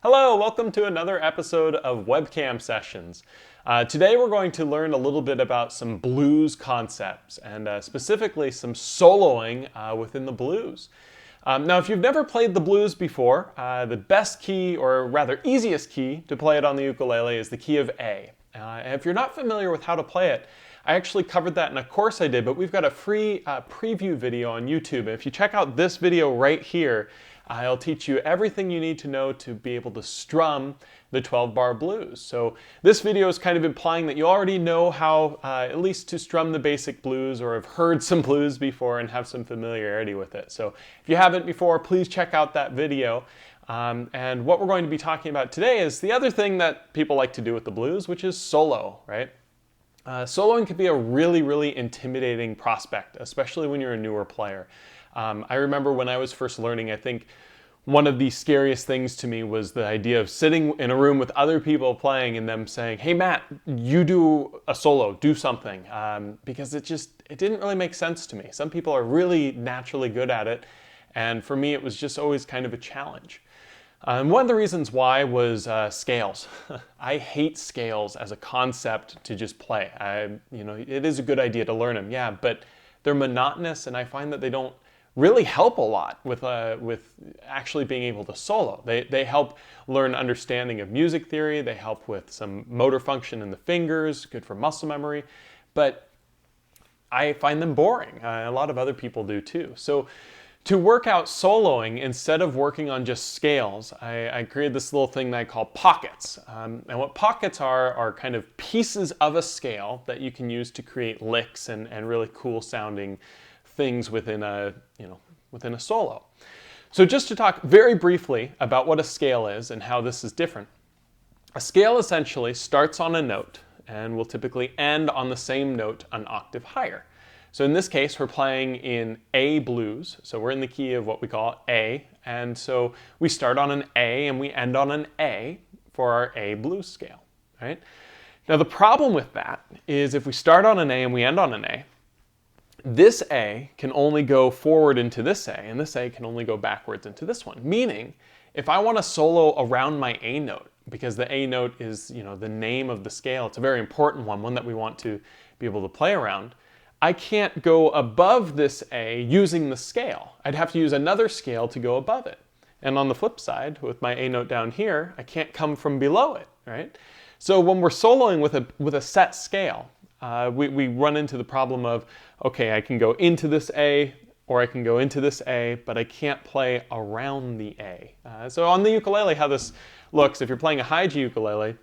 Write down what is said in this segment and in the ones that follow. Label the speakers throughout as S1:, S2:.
S1: Hello, welcome to another episode of Webcam Sessions. Today we're going to learn a little bit about some blues concepts and specifically some soloing within the blues. Now if you've never played the blues before, the best key, or rather easiest key to play it on the ukulele is the key of A. And if you're not familiar with how to play it, I actually covered that in a course I did, but we've got a free preview video on YouTube. And if you check out this video right here, I'll teach you everything you need to know to be able to strum the 12-bar blues. So this video is kind of implying that you already know how at least to strum the basic blues, or have heard some blues before and have some familiarity with it. So if you haven't before, please check out that video. And what we're going to be talking about today is the other thing that people like to do with the blues, which is solo, right? Soloing can be a really intimidating prospect, especially when you're a newer player. I remember when I was first learning, I think one of the scariest things to me was the idea of sitting in a room with other people playing and them saying, "Hey Matt, you do a solo, do something," because it didn't really make sense to me. Some people are really naturally good at it, and for me it was just always kind of a challenge. And one of the reasons why was scales. I hate scales as a concept to just play. It is a good idea to learn them, yeah, but they're monotonous, and I find that they don't really help a lot with actually being able to solo. They help learn understanding of music theory. They help with some motor function in the fingers, good for muscle memory, but I find them boring. A lot of other people do too. So to work out soloing, instead of working on just scales, I created this little thing that I call pockets. And what pockets are kind of pieces of a scale that you can use to create licks and really cool sounding things within a solo. So just to talk very briefly about what a scale is and how this is different. A scale essentially starts on a note and will typically end on the same note an octave higher. So in this case, we're playing in A blues. So we're in the key of what we call A. And so we start on an A and we end on an A for our A blues scale, right? Now the problem with that is if we start on an A and we end on an A, this A can only go forward into this A, and this A can only go backwards into this one. Meaning, if I want to solo around my A note, because the A note is, the name of the scale, it's a very important one that we want to be able to play around, I can't go above this A using the scale. I'd have to use another scale to go above it. And on the flip side, with my A note down here, I can't come from below it, right? So when we're soloing with a set scale, we run into the problem of, okay, I can go into this A, or I can go into this A, but I can't play around the A. So on the ukulele, how this looks, if you're playing a high G ukulele,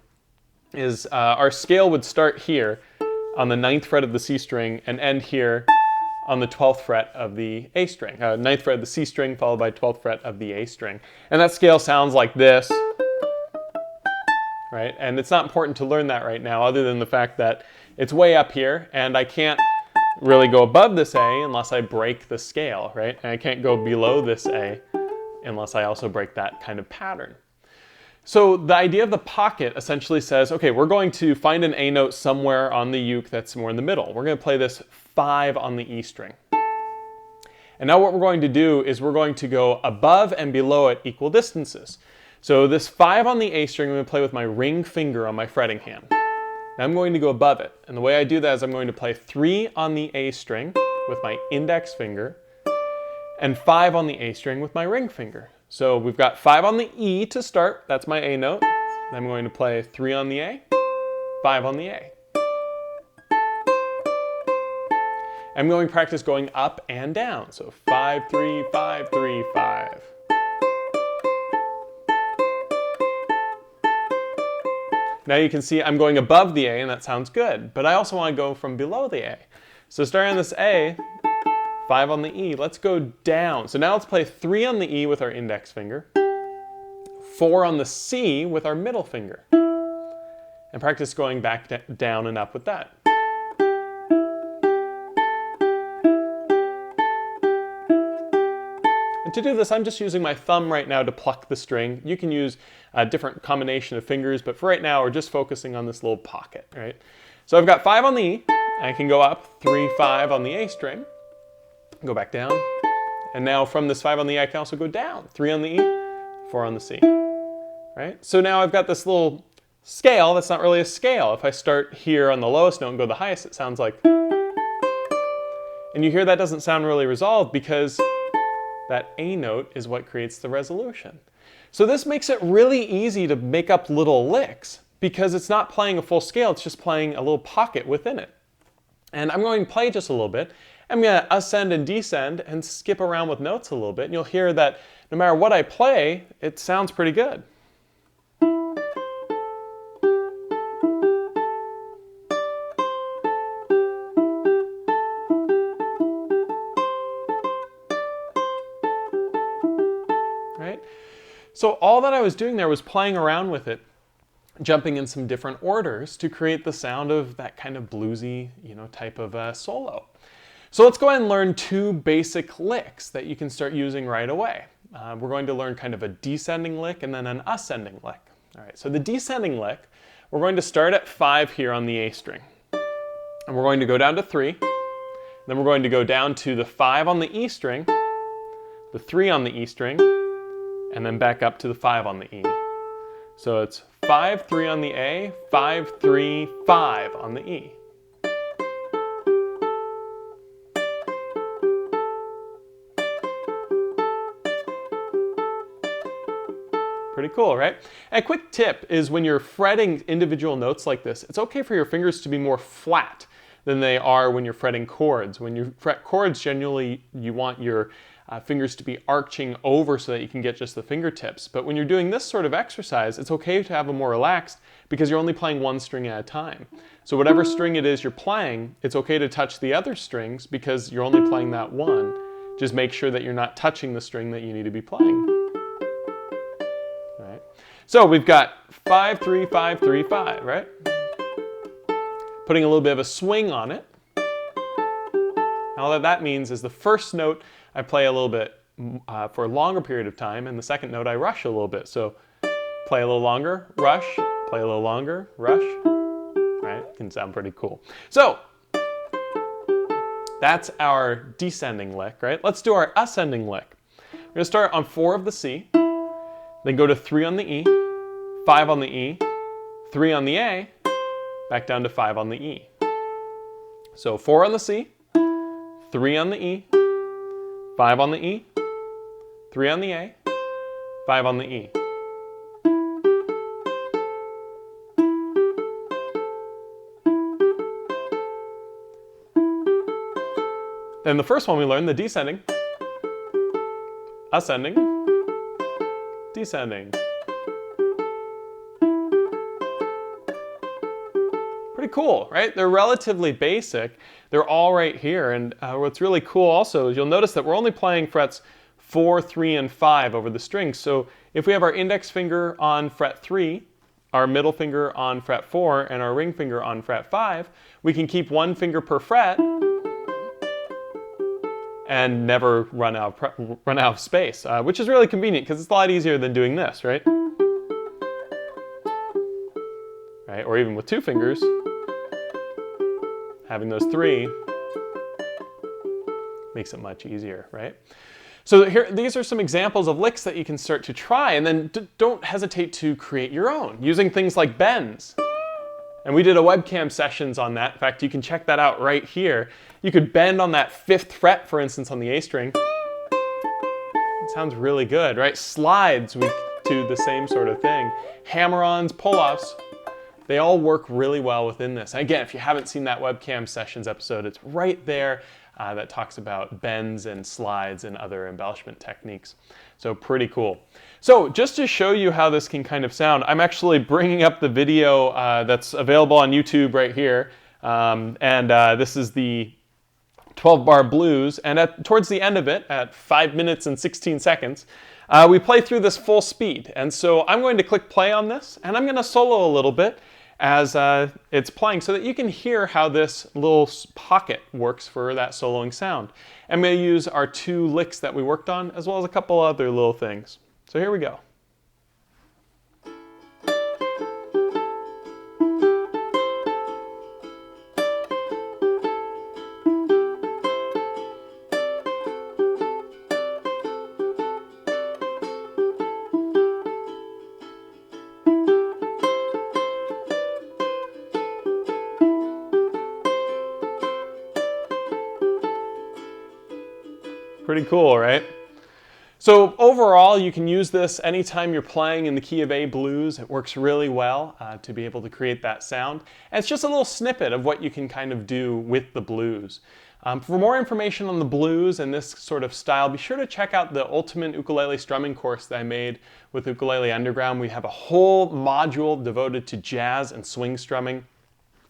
S1: is our scale would start here on the 9th fret of the C string and end here on the 12th fret of the A string. 9th fret of the C string followed by 12th fret of the A string. And that scale sounds like this, right? And it's not important to learn that right now, other than the fact that it's way up here and I can't really go above this A unless I break the scale, right? And I can't go below this A unless I also break that kind of pattern. So the idea of the pocket essentially says, okay, we're going to find an A note somewhere on the uke that's somewhere in the middle. We're going to play this 5 on the E string. And now what we're going to do is we're going to go above and below at equal distances. So this 5 on the A string, I'm going to play with my ring finger on my fretting hand. Now I'm going to go above it. And the way I do that is I'm going to play 3 on the A string with my index finger and 5 on the A string with my ring finger. So we've got 5 on the E to start, that's my A note. Then I'm going to play 3 on the A, 5 on the A. I'm going to practice going up and down. So 5, 3, 5, 3, 5. Now you can see I'm going above the A and that sounds good, but I also want to go from below the A. So starting on this A, 5 on the E, let's go down. So now let's play 3 on the E with our index finger, 4 on the C with our middle finger, and practice going back down and up with that. And to do this, I'm just using my thumb right now to pluck the string. You can use a different combination of fingers, but for right now, we're just focusing on this little pocket, right? So I've got 5 on the E, I can go up 3, 5 on the A string, go back down, and now from this 5 on the E, I can also go down 3 on the E, 4 on the C, right? So now I've got this little scale that's not really a scale. If I start here on the lowest note and go to the highest, it sounds like, and you hear that doesn't sound really resolved because that A note is what creates the resolution. So this makes it really easy to make up little licks because it's not playing a full scale, it's just playing a little pocket within it. And I'm going to play just a little bit. I'm going to ascend and descend and skip around with notes a little bit, and you'll hear that no matter what I play, it sounds pretty good. Right? So all that I was doing there was playing around with it, jumping in some different orders to create the sound of that kind of bluesy, type of solo. So let's go ahead and learn two basic licks that you can start using right away. We're going to learn kind of a descending lick and then an ascending lick. All right, so the descending lick, we're going to start at 5 here on the A string. And we're going to go down to 3. Then we're going to go down to the 5 on the E string, the 3 on the E string, and then back up to the 5 on the E. So it's 5, 3 on the A, 5, 3, 5 on the E. Pretty cool, right? And a quick tip is when you're fretting individual notes like this, it's okay for your fingers to be more flat than they are when you're fretting chords. When you fret chords, generally you want your fingers to be arching over so that you can get just the fingertips. But when you're doing this sort of exercise, it's okay to have them more relaxed because you're only playing one string at a time. So whatever string it is you're playing, it's okay to touch the other strings because you're only playing that one. Just make sure that you're not touching the string that you need to be playing. Right? So we've got 5, 3, 5, 3, 5, right? Putting a little bit of a swing on it. All that means is the first note I play a little bit for a longer period of time, and the second note I rush a little bit. So play a little longer, rush, play a little longer, rush, right? Can sound pretty cool. So that's our descending lick, right? Let's do our ascending lick. We're gonna start on 4 of the C, then go to 3 on the E, 5 on the E, 3 on the A, back down to 5 on the E. So 4 on the C, 3 on the E, 5 on the E, 3 on the A, 5 on the E. Then the first one we learned, the descending, ascending, descending. Pretty cool, right? They're relatively basic. They're all right here. And what's really cool also is you'll notice that we're only playing frets 4, 3, and 5 over the strings. So if we have our index finger on fret 3, our middle finger on fret 4, and our ring finger on fret 5, we can keep one finger per fret and never run out of space, which is really convenient because it's a lot easier than doing this, right? Right? Or even with 2 fingers, having those 3 makes it much easier, right? So here, these are some examples of licks that you can start to try, and then don't hesitate to create your own using things like bends. And we did a webcam sessions on that. In fact, you can check that out right here. You could bend on that 5th fret, for instance, on the A string. It sounds really good, right? Slides, we do the same sort of thing. Hammer-ons, pull-offs, they all work really well within this. And again, if you haven't seen that webcam sessions episode, it's right there that talks about bends and slides and other embellishment techniques. So pretty cool. So just to show you how this can kind of sound, I'm actually bringing up the video that's available on YouTube right here. This is the 12-bar blues. And towards the end of it, at 5 minutes and 16 seconds, we play through this full speed. And so I'm going to click play on this, and I'm going to solo a little bit as it's playing so that you can hear how this little pocket works for that soloing sound. I'm going to use our 2 licks that we worked on as well as a couple other little things. So here we go. Pretty cool, right? So overall, you can use this anytime you're playing in the key of A blues. It works really well to be able to create that sound. And it's just a little snippet of what you can kind of do with the blues. For more information on the blues and this sort of style, be sure to check out the Ultimate Ukulele Strumming Course that I made with Ukulele Underground. We have a whole module devoted to jazz and swing strumming,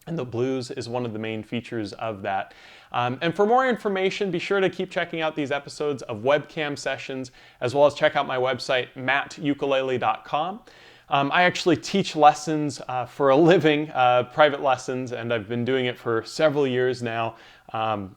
S1: and the blues is one of the main features of that. And for more information, be sure to keep checking out these episodes of Webcam Sessions, as well as check out my website, mattukulele.com. I actually teach lessons for a living, private lessons, and I've been doing it for several years now,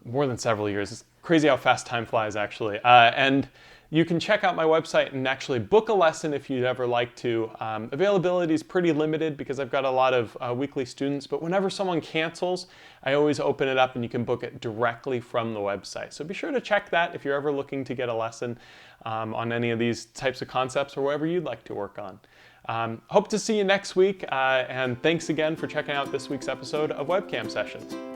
S1: more than several years. It's crazy how fast time flies, actually. And you can check out my website and actually book a lesson if you'd ever like to. Availability is pretty limited because I've got a lot of weekly students, but whenever someone cancels, I always open it up and you can book it directly from the website. So be sure to check that if you're ever looking to get a lesson on any of these types of concepts or whatever you'd like to work on. Hope to see you next week, and thanks again for checking out this week's episode of Webcam Sessions.